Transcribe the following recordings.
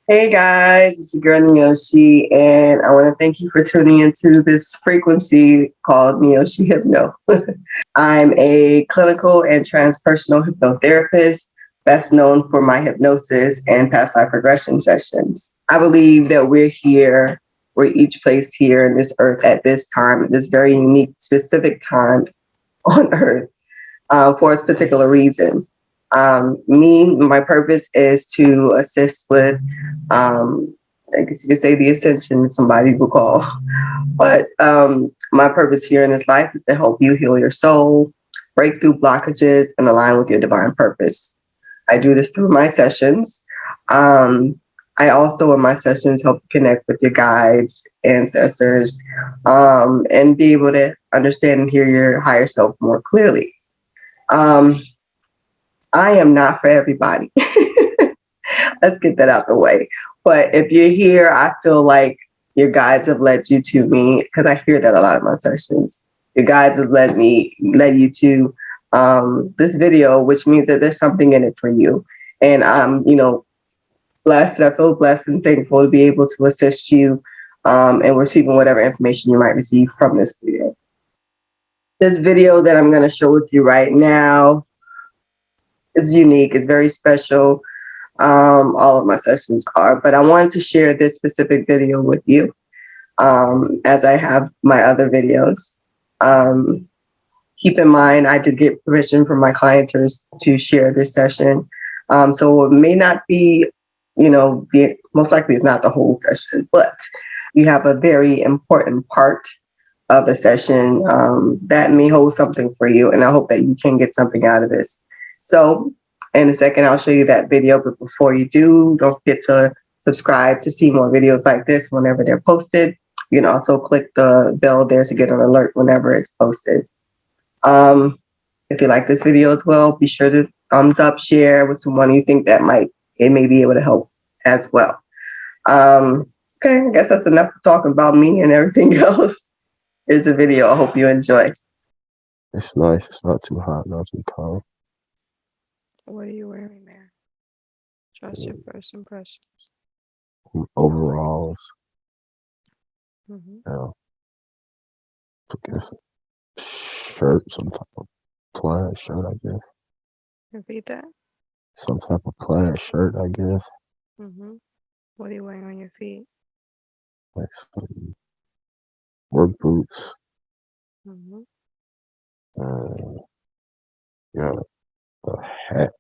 Hey guys, it's your girl Neoshi, and I want to thank you for tuning into this frequency called Neoshi Hypno. I'm a clinical and transpersonal hypnotherapist, best known for my hypnosis and past life regression sessions. I believe that we're each placed here in this earth at this time, at this very unique, specific time on earth for a particular reason. My purpose is to assist with, I guess you could say, the ascension, somebody will call. But my purpose here in this life is to help you heal your soul, break through blockages, and align with your divine purpose. I do this through my sessions. Um, I also, in my sessions, help connect with your guides, ancestors, and be able to understand and hear your higher self more clearly. Um, I am not for everybody. Let's get that out the way. But if you're here, I feel like your guides have led you to me because I hear that a lot of my sessions. Your guides have led you to this video, which means that there's something in it for you. And I'm blessed. I feel blessed and thankful to be able to assist you and receiving whatever information you might receive from this video. This video that I'm going to show with you right now is unique. It's very special. All of my sessions are, but I wanted to share this specific video with you as I have my other videos. Um, Keep in mind, I did get permission from my clienters to share this session. So it may not be, most likely it's not the whole session, but you have a very important part of the session that may hold something for you. And I hope that you can get something out of this. So in a second, I'll show you that video. But before you do, don't forget to subscribe to see more videos like this whenever they're posted. You can also click the bell there to get an alert whenever it's posted. Um, if you like this video as well, be sure to thumbs up, share with someone you think that it may be able to help as well. Okay, I guess that's enough talking about me and everything else. Here's a video. I hope you enjoy. It's nice. It's not too hot, not too cold. What are you wearing there? Just your first impressions. Overalls, Mm-hmm. yeah, I guess a shirt, some type of plaid shirt, I guess. Repeat that. Some type of plaid shirt, I guess. Mm-hmm. What are you wearing on your feet? Like some work boots. Mm-hmm. Uh, yeah, a hat.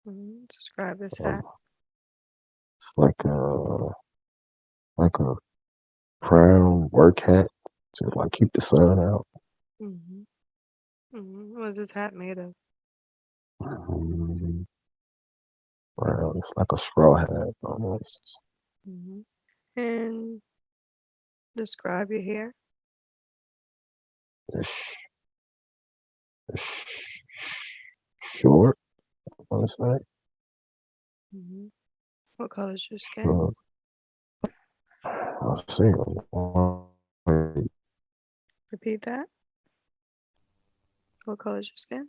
Mm-hmm. Describe this Um, hat. it's like a brown work hat, just like keep the sun out. Mm-hmm. Mm-hmm. What is this hat made of? Mm, Brown. It's like a straw hat almost. Mm-hmm. And describe your hair. It's, it's short, I want to say. Mm-hmm. What color is your skin? Uh, I've seen white. Repeat that. What color is your skin?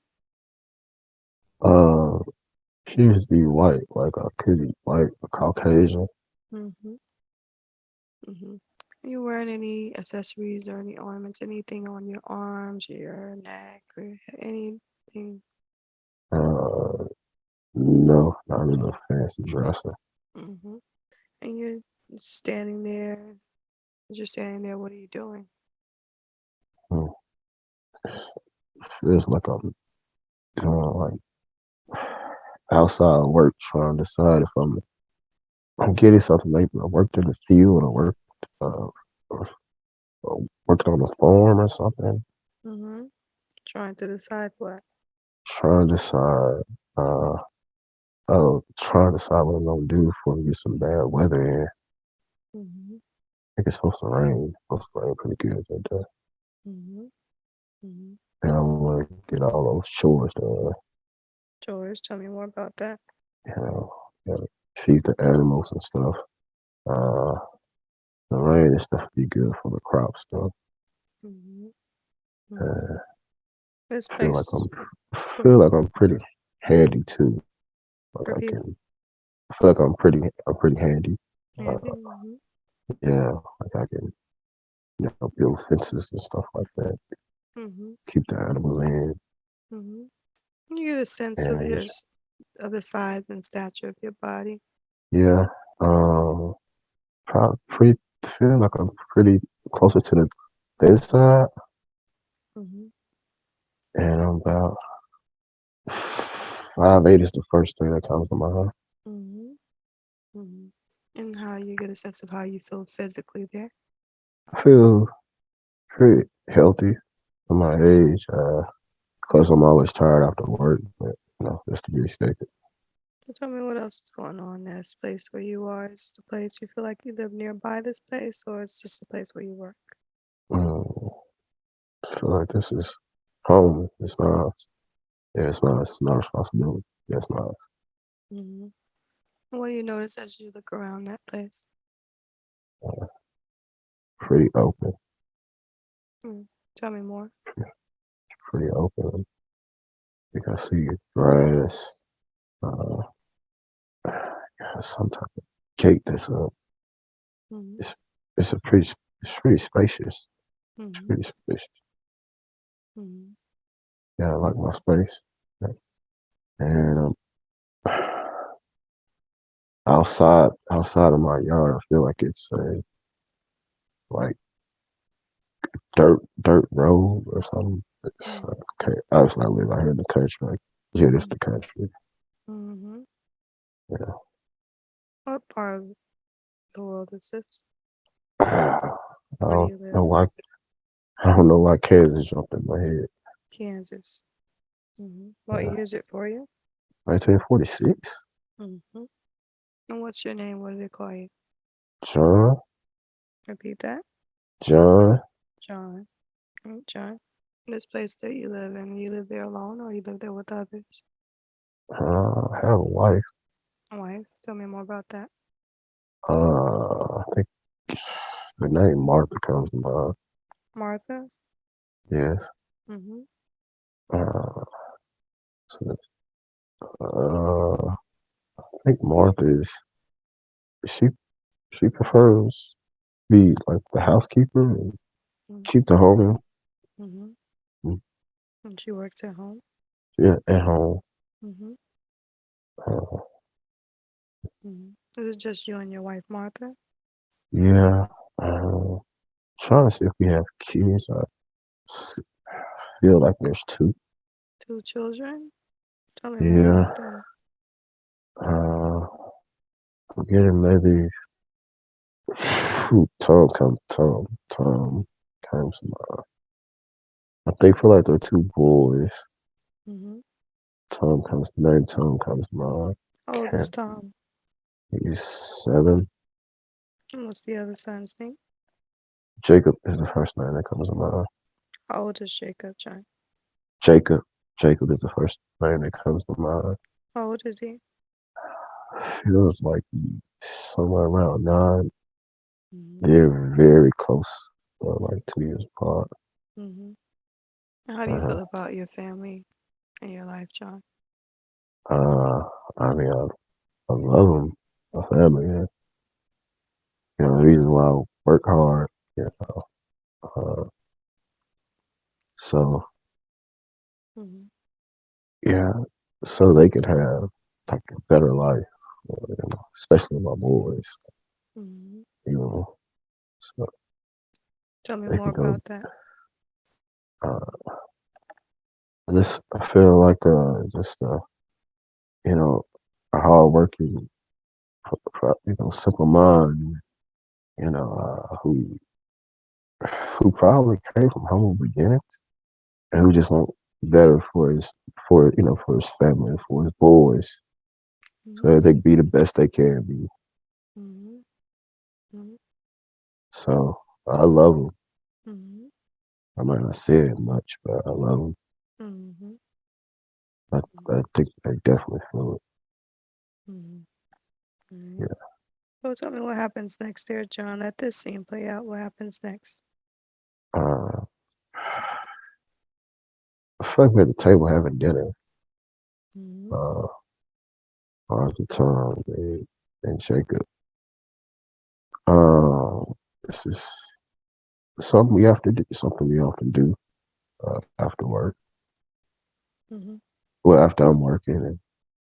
Uh, she used to be white, like a could be white, a Caucasian. Mm-hmm. Mm-hmm. Are you wearing any accessories or any ornaments, anything on your arms or your neck or anything? Uh, no, not in a fancy dresser. Mm-hmm. And you're standing there. As you're standing there, what are you doing? Hmm. Feels like I'm doing like outside work, trying to decide if I'm getting something. Maybe I worked in the field or uh, or, or working on a farm or something. Mm-hmm. Trying to decide what. Trying to decide. Uh, trying to decide what I'm gonna do before we get some bad weather in. Mm-hmm. I think it's supposed to rain. It's supposed to rain pretty good that day. Mm-hmm. Mm-hmm. And I want to get all those chores done. George, tell me more about that. Gotta feed the animals and stuff. Uh, the rain and stuff be good for the crops stuff. Mm-hmm. Mm-hmm. Uh, This feel like place. I'm Go feel ahead. like I'm pretty handy too. Like I Repeat. can. I feel like I'm pretty handy. Handy. Uh, yeah, like I can build fences and stuff like that. Mm-hmm. Keep the animals in, Mm-hmm. You get a sense of and of the size and stature of your body. yeah, probably pretty feel like I'm pretty closer to the thin side, Mm-hmm. and I'm about 5'8" is the first thing that comes to mind. Mm-hmm. Mm-hmm. And how you get a sense of how you feel physically there. I feel pretty healthy for my age. Cause I'm always tired after work, but that's to be expected. So tell me what else is going on in this place where you are. Is this a place you feel like you live nearby this place, or it's just a place where you work? Mm, I feel like this is home. It's my house. Yeah, it's mine. It's my responsibility. Yeah, it's my house. Mm-hmm. What do you notice as you look around that place? Uh, Pretty open. Mm. Tell me more. Pretty open. You can see grass. Uh, some type of gate that's up. Mm-hmm. It's it's a pretty it's pretty spacious. It's Mm-hmm. pretty spacious. Mm-hmm. Yeah, I like my space. Yeah. And outside of my yard, I feel like it's a like dirt road or something. It's okay. Obviously, I live out here in the country. Like, yeah, this Mm-hmm. the country. Mm-hmm. Yeah. What part of the world is this? I Where do don't you live? know why. I don't know why Kansas jumped in my head. Kansas. Mm-hmm. What Yeah. year is it for you? 1946. Mm-hmm. And what's your name? What do they call you? John. Repeat that. John. John. John. This place that you live there alone or you live there with others? I have a wife. Wife. Tell me more about that. I think the name Martha comes to mind. Martha. Yes. Mm-hmm. Uh, so, I think Martha is she she prefers be like the housekeeper and keep the home. Mm-hmm. Mm, And she works at home. yeah, at home. Mm-hmm. Uh, Mm-hmm. Is it just you and your wife, Martha? yeah. Uh, Trying to see if we have kids. S- feel like there's two. Two children? Tell me more Yeah. about them. Uh, I'm getting maybe Tom comes. I think for like they're two boys. Mm-hmm. Tom comes to mind. How old is Can't. Tom? He's 7. And what's the other son's name? Jacob is the first name that comes to mind. How old is Jacob, John? Jacob. Jacob is the first name that comes to mind. How old is he? He was like somewhere around 9. Mm-hmm. They're very close. Like 2 years apart. Mm-hmm. And how do you Uh, feel about your family and your life, John? uh, I mean, I love them, my family. Yeah. The reason why I work hard. Yeah. Uh, so Mm-hmm. yeah, so they could have like a better life, especially my boys. Mm-hmm. You know, so Tell me they more can go. about that. Uh, I feel like just you know a hardworking, simple mind. Who probably came from humble beginnings and who just want better for his family, for his boys, so Mm-hmm. that they can be the best they can be. Mm-hmm. Mm-hmm. So I love them. Mm-hmm. I might not say it much, but I love them. Mm-hmm. I think they definitely feel it. Mm-hmm. Mm-hmm. Yeah. So tell me what happens next there, John. Let this scene play out. What happens next? Uh, I feel like we're at the table having dinner. Mm-hmm. Uh, Arthur, Tom, and Jacob. This is something we have to do. Something we often do after work. Mm-hmm. Well, after I'm working and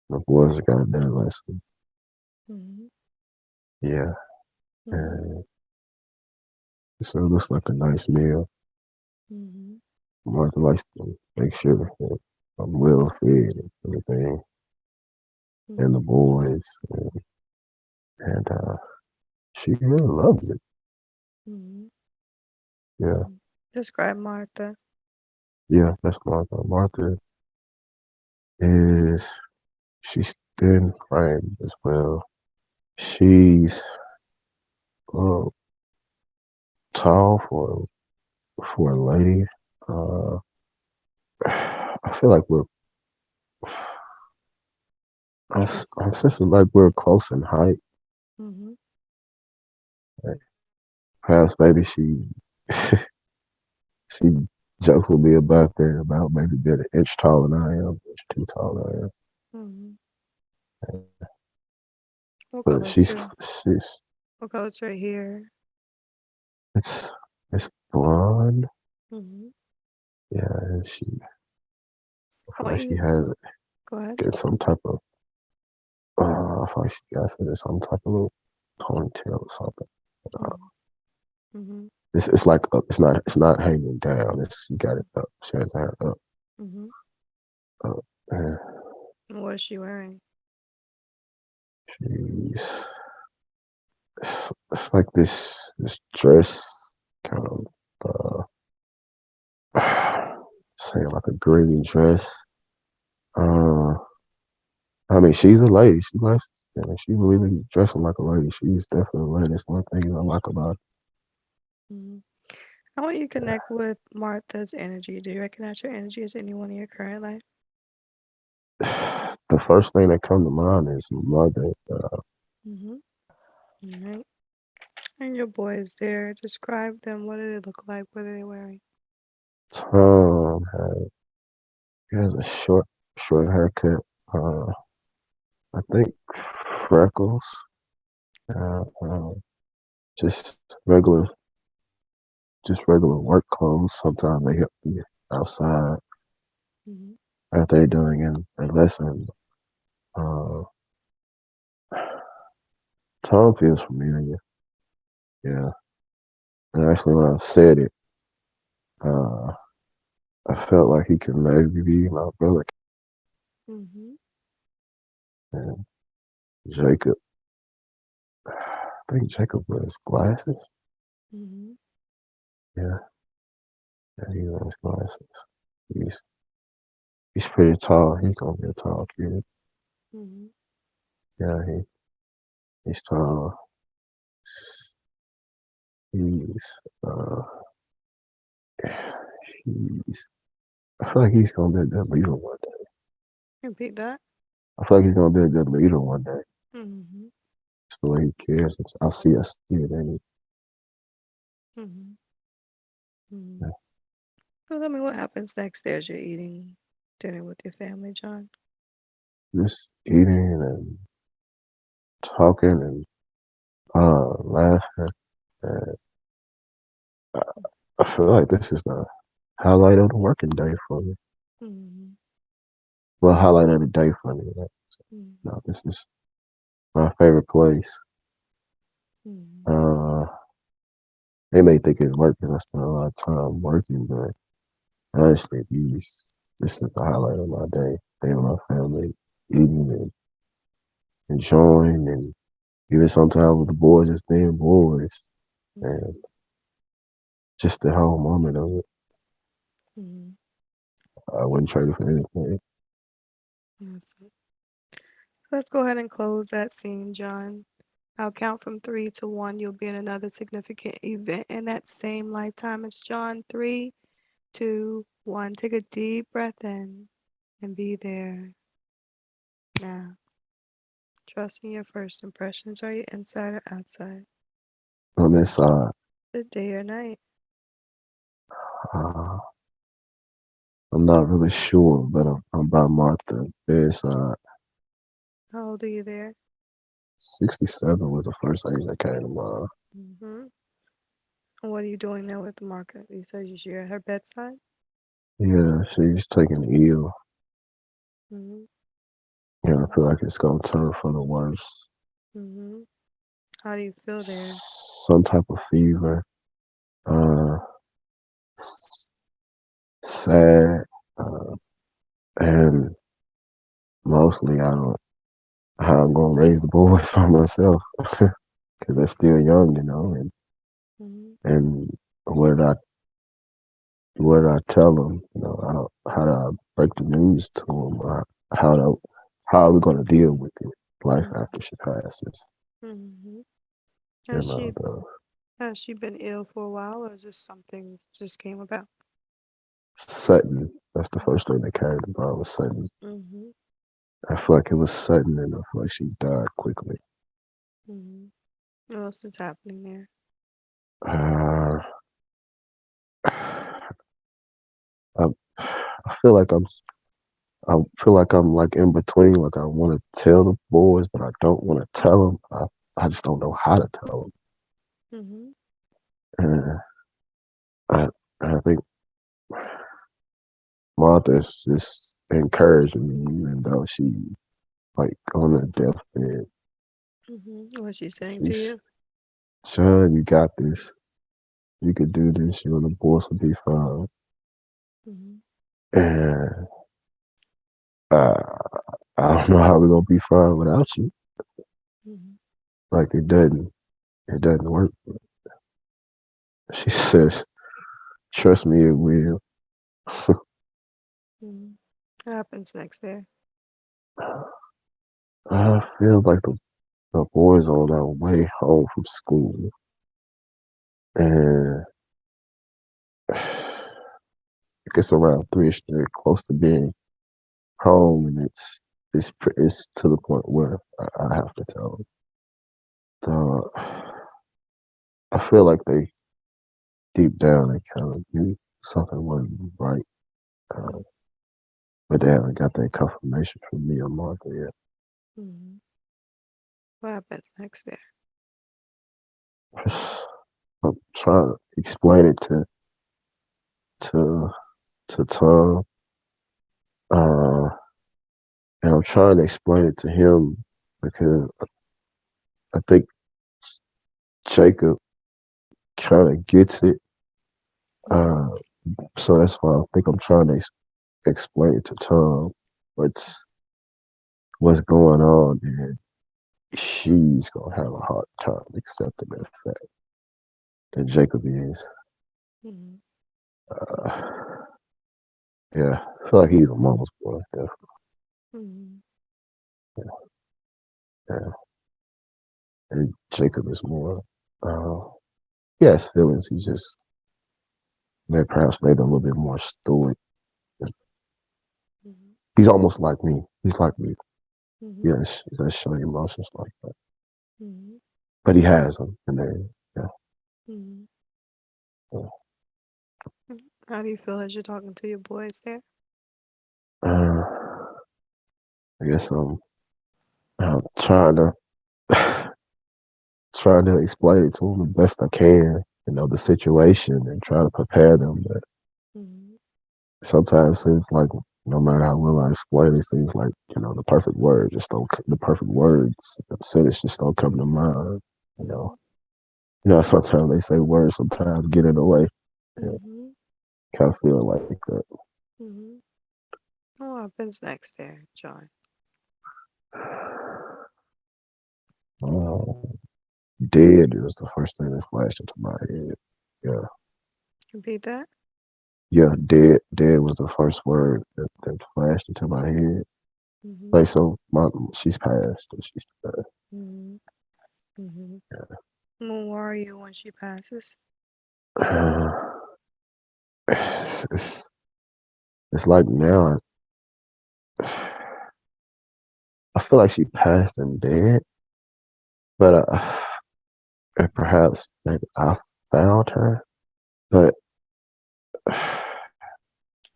the boys got their lesson. Mm-hmm. Yeah, Mm-hmm. and so it looks like a nice meal. Mm-hmm. Martha likes to make sure that I'm well fed and everything, and the Mm-hmm. boys, and she really loves it. Mm-hmm. Yeah, Mm-hmm. Describe Martha. yeah, that's Martha. Martha is she's thin framed as well. She's uh, tall for a lady. Uh, I feel like I'm sensing like we're close in height. Mm-hmm. Like, perhaps maybe she jokes with me about that, about maybe being an inch taller than I am, an inch too tall than I am. Mm-hmm. What But color's her? What color's her hair? it's it's blonde. Mm-hmm. Yeah, and I I feel want like she you. has Go ahead. get some type of I feel like she got some type of little ponytail or something. Uh, Mm-hmm. Mm-hmm. it's like up, it's not hanging down. It's she got it up. She has her up. Mm-hmm. Up. And And what is she wearing? she's it's like this dress kind of say like a green dress. Uh, I mean, she's a lady. She likes, and she believes in dressing like a lady. She's definitely a lady. That's one thing I like about Mm-hmm. I want you to connect with Martha's energy. Do you recognize her energy as anyone in your current life? her. The first thing that comes to mind is mother. Mm-hmm. All right. And your boys there. Describe them. What do they look like? What are they wearing? Tom he has a short haircut. Uh, I think freckles. Just regular, just regular work clothes. Sometimes they have to be outside Mm-hmm. after they're doing in a lesson. Uh, Tom feels familiar. Yeah. And actually, when I said it, uh, I felt like he could maybe be my brother. Mm-hmm. And Jacob, I think Jacob wears glasses. Mm-hmm. Yeah, yeah, he wears glasses. He's he's pretty tall. He's gonna be a tall kid. Mm-hmm. Yeah, he's tall. He's uh he's I feel like he's gonna be a good leader one day. Repeat that. I feel like he's gonna be a good leader one day. Mm-hmm. Just the way he cares. I see it in him. Mm-hmm. Mm-hmm. Yeah. So tell me what happens next as you're eating dinner with your family, John. Just eating and talking and laughing. And I feel like this is the highlight of the working day for me. Mm-hmm. Well, highlight of the day for me. Like, no, this is my favorite place. Mm-hmm. Uh, they may think it's work because I spend a lot of time working, but honestly, this is the highlight of my day. Being with my family, eating and enjoying, and even sometimes with the boys just being boys, and just the whole moment of it. Mm-hmm. I wouldn't trade it for anything. Yes. Let's go ahead and close that scene, John. I'll count from 3 to 1. You'll be in another significant event in that same lifetime. It's John. 3, 2, 1. Take a deep breath in and be there now. Trusting your first impressions. Are you inside or outside? On this side, The day or night? uh, I'm not really sure, but I'm by Martha bedside. How old are you there? 67 was the first age that came to mind. Mm-hmm. What are you doing there with Marka? You said you're at her bedside? Yeah, she's taking ill. Mm-hmm. You know, I feel like it's gonna turn for the worse. Mm-hmm. How do you feel there? Some type of fever, uh, sad, uh, and mostly I don't how I'm gonna raise the boys by myself because they're still young, you know, Mm-hmm. and what did I what did I tell them? You know, how do I break the news to them? How do how are we gonna deal with it? Life Mm-hmm. after she passes, Mm-hmm. you Has know. she has she been ill for a while, or is this something just came about? Sudden. That's the first thing that came to mind was sudden. Mm-hmm. I feel like it was sudden, and I feel like she died quickly. Mm-hmm. What else is happening there? Uh, I, I feel like I feel like I'm like in between. Like I want to tell the boys, but I don't want to tell them. I just don't know how to tell Mm-hmm. them. And I think Martha's just encouraging me, even though she like on her deathbed. Mm-hmm. What's she saying to She's, you? Sean, you got this. You could do this. You and the boys will be fine. Mm-hmm. And uh, I don't know how we're gonna be fine without you. Mm-hmm. Like it doesn't work. She says, trust me, it will. Mm-hmm. What happens next there? I feel like the boys are on their way home from school, and it gets around 3ish. They're close to being home, and it's to the point where I have to tell them. So I feel like they deep down they kind of knew something wasn't right, uh, but they haven't got that confirmation from me or Martha yet. Mm-hmm. What happens next there? I'm trying to explain it to to Tom, uh, and I'm trying to explain it to him because I think Jacob kind of gets it. Mm-hmm. Uh, so that's why I think I'm trying to explain it to Tom what's going on, and she's gonna have a hard time accepting that fact that Jacob is. Mm-hmm. Uh, yeah, I feel like he's a mama's boy. Yeah, Mm-hmm. yeah. And Jacob is more. Uh, he has feelings. He's just perhaps maybe a little bit more stoic. Mm-hmm. He's almost like me. He's like me. Mm-hmm. He doesn't show emotions like that, Mm-hmm. but he has them, and they, yeah. Mm-hmm. Yeah. How do you feel as you're talking to your boys there? Uh, I guess I'm trying to trying to explain it to them the best I can. You know the situation and try to prepare them. But Mm-hmm. sometimes it seems like no matter how well I explain, it seems like the perfect word just don't. The perfect words, the sentence just don't come to mind. You know, Mm-hmm. sometimes they say words sometimes get in the way. Yeah, Mm-hmm. kind of feel like that. Mm-hmm. What happens next there, John? Uh, dead was the first thing that flashed into my head. Yeah, Repeat that. yeah, dead. Dead was the first word that flashed into my head. Mm-hmm. Like so, she's passed. And she's passed. Mm-hmm. Mm-hmm. Well, where are you when she passes? Uh, it's, it's like now. I feel like she passed and dead, but and perhaps maybe I found her. But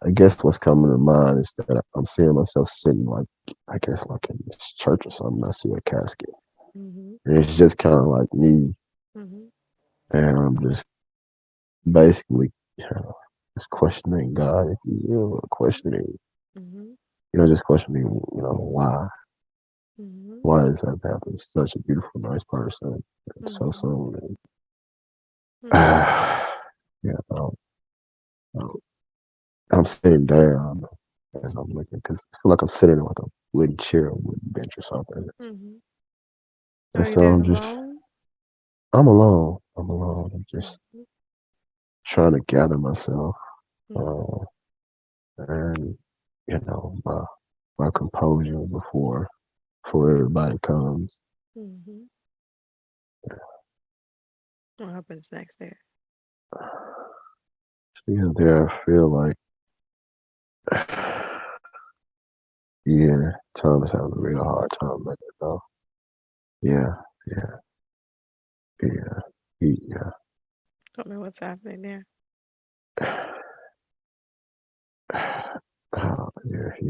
I guess what's coming to mind is that I'm seeing myself sitting like, I guess like in this church or something. I see a casket, Mhm. and it's just kind of like me, Mhm. and I'm just basically, just questioning God, if you will, or questioning, Mhm. just questioning, why, Mhm. why is that happening? He's such a beautiful, nice person, and so Mhm. soon, and Mhm. yeah, um, I'm sitting down as I'm looking because I feel like I'm sitting in like a wooden chair, or wooden bench or something. Mhm. And Are you so there I'm just, alone? I'm alone. I'm alone. I'm just Mhm. trying to gather myself, Mhm. uh, and my composure before everybody comes. Mhm. What happens next there? Still there, I feel like, yeah, Tom is having a real hard time letting it go. Yeah, yeah, yeah, yeah. Don't know what's happening there. Yeah, he,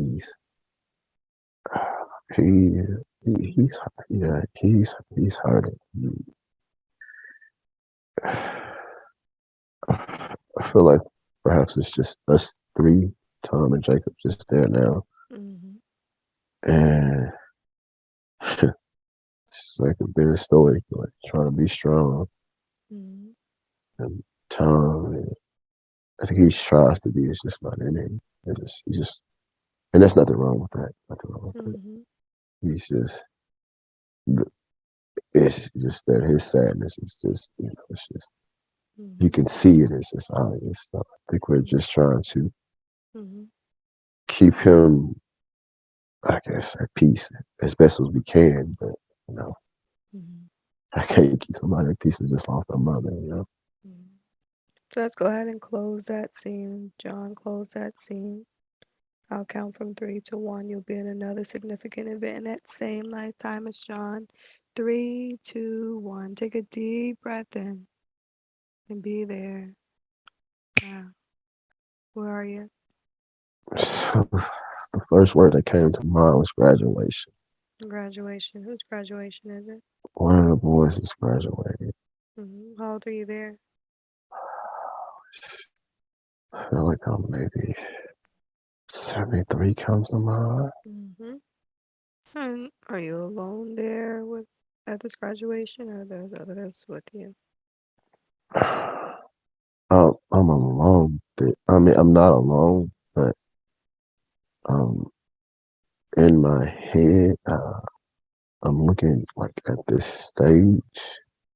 he's yeah, he's hurting. I feel like perhaps it's just us three, Tom and Jacob, just there now, Mhm. and it's like a bitter story, like trying to be strong, Mhm. and Tom, I think he tries to be, it's just not in him. And there's nothing wrong with that. Nothing wrong with it. Mhm. He's just, it's just that his sadness is just, it's just, you Mhm. can see it. It's just obvious. So I think we're Mhm. just trying to Mhm. keep him, I guess, at peace as best as we can. But you know, Mhm. I can't keep somebody at peace that just lost their mother. Mhm. So let's go ahead and close that scene. John, close that scene. I'll count from 3 to 1. You'll be in another significant event in that same lifetime as John. 3, 2, 1. Take a deep breath in and be there. Now, where are you? So the first word that came to mind was graduation. Graduation. Whose graduation is it? One of the boys is graduating. How old are you there? I feel like I'm maybe 73 comes to mind. Mm-hmm. And are you alone there with at this graduation, or there's others with you? I'm alone. I mean, I'm not alone, but um, in my head, I'm looking like at this stage,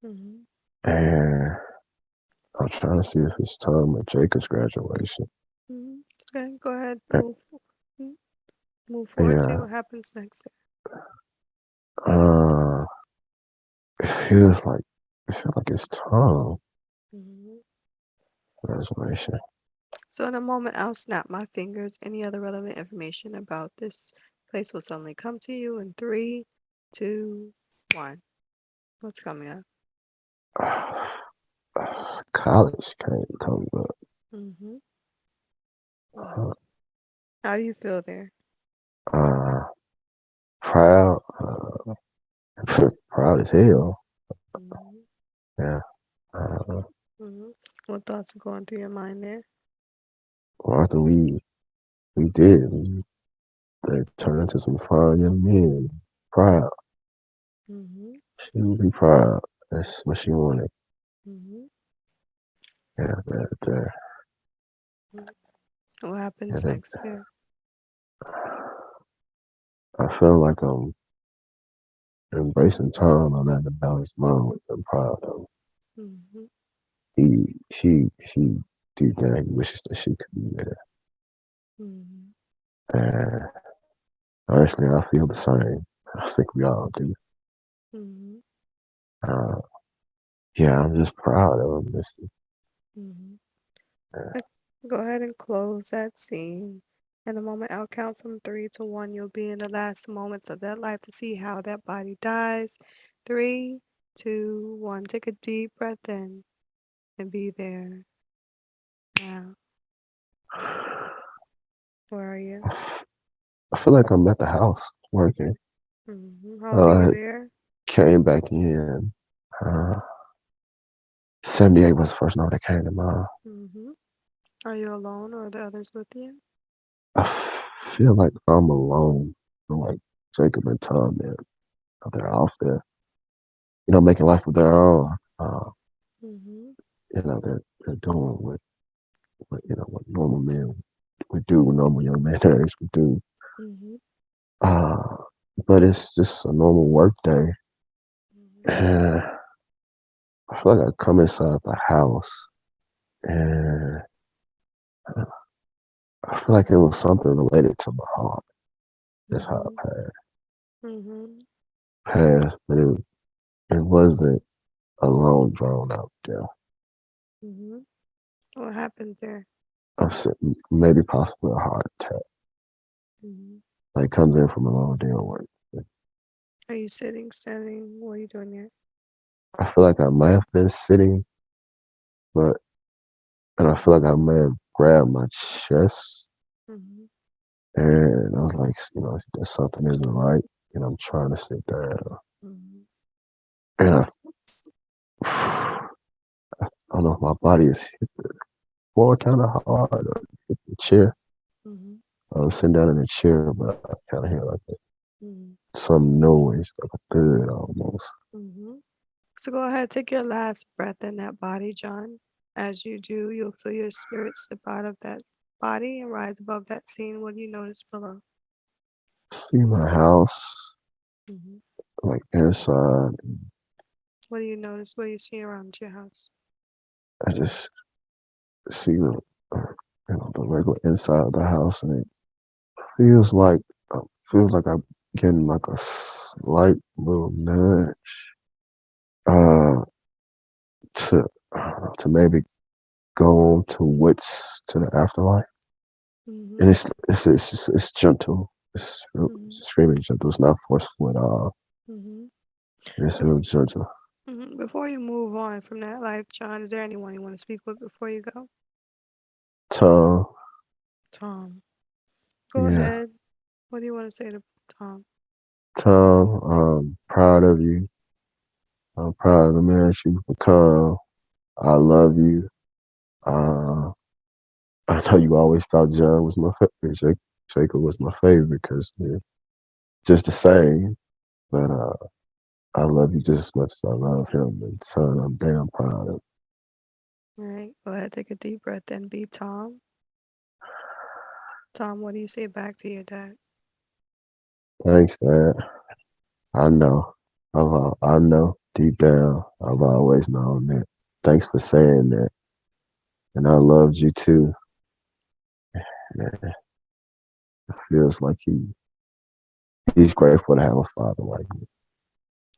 Mm-hmm. and I'm trying to see if it's time at Jacob's graduation. Mm-hmm. Okay, go ahead. Uh, Mm, move forward. See Yeah, what happens next. uh, it feels like it's time Mm-hmm. graduation. So in a moment, I'll snap my fingers. Any other relevant information about this place will suddenly come to you in 3, 2, 1. What's coming up? College can't come up. Mm-hmm. Mm-hmm. Uh, How do you feel there? uh, proud, proud as hell. Mm-hmm. Yeah. Uh, Mm-hmm. What thoughts are going through your mind there? Arthur, we did. They turned into some fine young men. Proud. Mm-hmm. She would be proud. That's what she wanted. Mm-hmm. Yeah, that, What yeah, happens that. next there? I feel like I'm embracing Tom. I'm at the balance mom with I'm proud of. Mm-hmm. She deep down wishes that she could be there. Mm-hmm. And honestly, I feel the same. I think we all do. Mm-hmm. Uh, yeah, I'm just proud of him. Mm-hmm. Uh, Go ahead and close that scene. In a moment, I'll count from 3 to 1. You'll be in the last moments of that life to see how that body dies. 3, 2, 1. Take a deep breath in and be there now. Where are you? I feel like I'm at the house working. How long are you I there? came back in. 78 was the first night I came to mind. Mm-hmm. Are you alone or are there others with you? I feel like I'm alone. Like Jacob and Tom, they're off there, making life of their own. Mm-hmm. They're doing what normal men would do, what normal young men would do. Mm-hmm. Uh, but it's just a normal work day. Mm-hmm. And I feel like I come inside the house and I feel like it was something related to my heart. That's how Mm-hmm. I Mm-hmm. passed, but it wasn't a long drawn out death. Mm-hmm. What happened there? I'm saying maybe possibly a heart attack. Mm-hmm. Like comes in from a long day of work. Are you sitting, standing? What are you doing here? I feel like I might have been sitting, but and I feel like I may have grabbed my chest, Mm-hmm. and I was like, that something isn't right, and I'm trying to sit down, Mm-hmm. and I don't know if my body is hit the floor kind of hard or hit the chair. Mm-hmm. I was sitting down in a chair, but I kind of hear like Mm-hmm. some noise, like a thud almost. Mm-hmm. So go ahead, take your last breath in that body, John. As you do, you'll feel your spirit step out of that body and rise above that scene. What do you notice below? See my house, Mm-hmm. like inside. What do you notice? What do you see around your house? I just see the regular inside of the house, and it feels like I'm getting like a slight little nudge uh, to to maybe go on to to the afterlife, Mm-hmm. and it's gentle. Mm-hmm. It's extremely gentle. It's not forceful at all. Mm-hmm. It's real gentle. Before you move on from that life, John, is there anyone you want to speak with before you go? Tongue, Tom. Go yeah, ahead. What do you want to say to Tom? tongue. Proud of you. I'm proud of the man you become. I love you. Uh, I know you always thought John was my favorite. Jacob was my favorite because just the same. But I love you just as much as I love him. And son, I'm damn proud of. All right. Go ahead, take a deep breath and be Tom. Tom, what do you say back to your dad? Thanks, Dad. I know. I know deep down. I've always known that. Thanks for saying that. And I loved you too. Yeah, it feels like he's grateful to have a father like me.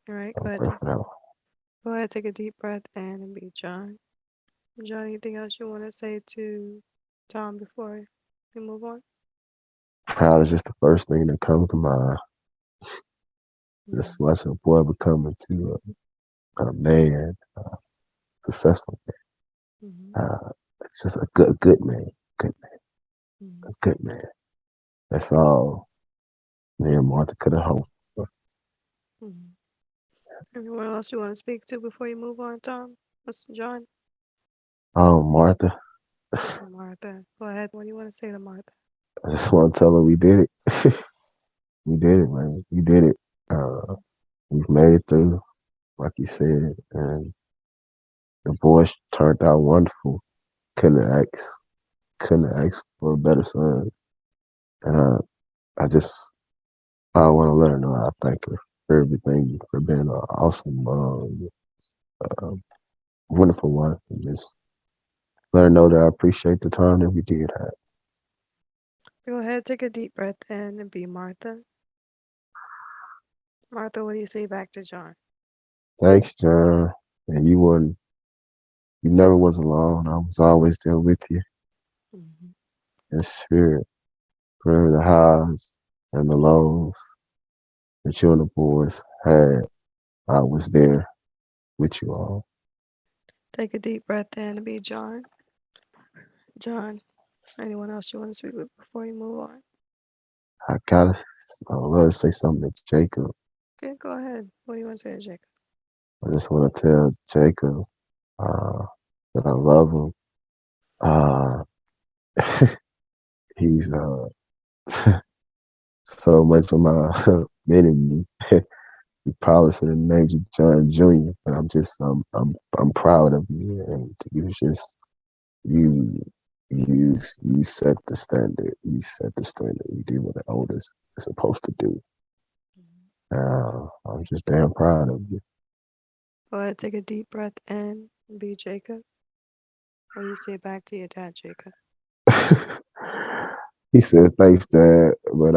All right. I'm grateful to have. Go ahead, take a deep breath and be John. John, anything else you want to say to Tom before we move on? Proud is just the first thing that comes to mind. Mm-hmm. Just watching a boy become into a man, successful Mm-hmm. man. It's just a good man, good man, Mm-hmm. a good man. That's all me and Martha could have hoped for. Mm-hmm. Anyone else you want to speak to before you move on, Tom? That's John Oh, Martha, or Martha. Go ahead. What do you want to say to Martha? I just want to tell her we did it. We did it, man. We did it. We've made it through, like you said, and the boys turned out wonderful. Couldn't ask, couldn't ask for a better son. And I just, I want to let her know I thank her for everything, for being an awesome mom, uh, wonderful wife, and just let her know that I appreciate the time that we did have. Go ahead, take a deep breath in and be Martha. Martha, what do you say back to John? Thanks, John. And you never was alone. I was always there with you Mm-hmm. in spirit. Remember the highs and the lows that you and the boys had. I was there with you all. Take a deep breath in and be John. John, Anyone else you want to speak with before you move on? I would love to say something to Jacob. Okay, go ahead. What do you want to say to Jacob? I just want to tell Jacob uh, that I love him. Uh, he's so much of my enemy. You probably should have named you John Jr., but I'm proud of you, and you just you you set the standard. You set the standard. You do what the elders are supposed to do. I'm just damn proud of you. Go ahead, take a deep breath in and be Jacob. What do you say back to your dad, Jacob? He says thanks, Dad, but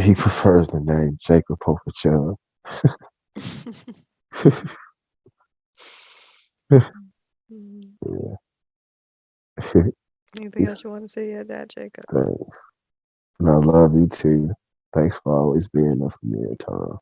he prefers the name Jacob over John. Mhm. Yeah. Anything else He's you want to say to your dad, Jacob? thanks. And I love you too. Thanks for always being there for me at times.